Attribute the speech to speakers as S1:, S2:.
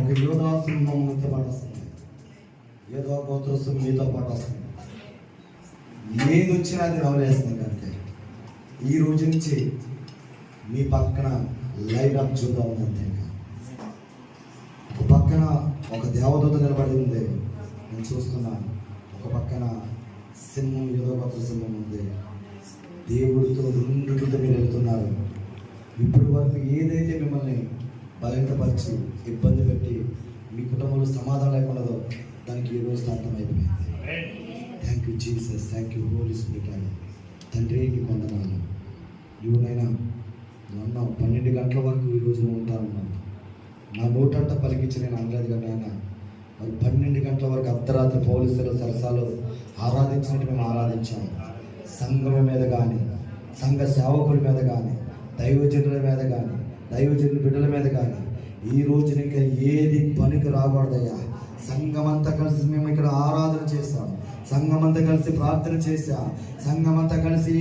S1: ఒక యోధా సింహం మీతో పాటు వస్తుంది, యోధా గోత్రసం మీతో పాటు వస్తుంది. ఏది వచ్చినా అది నవలేస్తుంది. అంతే ఈ రోజు నుంచి మీ పక్కన లైట్ అప్ చూద్దాం ఉందంతే. ఒక పక్కన ఒక దేవదూత నిలబడి ఉంది, నేను చూస్తున్నాను. ఒక పక్కన సింహం, యోధా గోత్ర సింహం ఉంది. దేవుడితో రెండుతో మీరు వెళ్తున్నారు. ఇప్పటి వరకు ఏదైతే మిమ్మల్ని బలహీనపరిచి ఇబ్బంది పెట్టి మీ కుటుంబంలో సమాధానం లేకున్నదో దానికి ఈ రోజు అర్థమైపోయింది. Thank you Jesus, thank you holy spirit. తండ్రి నీ వందనాలు. నువ్వునైనా మొన్న 12 గంటల వరకు ఈ రోజు ఉంటానన్నాను. నా నోటంతా పలికించి నేను అనలేదు కానీ ఆయన మరి 12 గంటల వరకు అర్ధరాత్రి పోలీసులు సరసాలు ఆరాధించినట్టు మేము ఆరాధించాము. సంఘం మీద కానీ, సంఘ సేవకుల మీద కానీ, దైవజనుల మీద కానీ, దైవజనుల బిడ్డల మీద కానీ ఈ రోజు ఇంకా ఏది పనికి రాకూడదయ్యా. సంఘమంతా కలిసి మేము ఇక్కడ ఆరాధన చేస్తాం, సంఘమంతా కలిసి ప్రార్థన చేశాం, సంఘమంతా కలిసి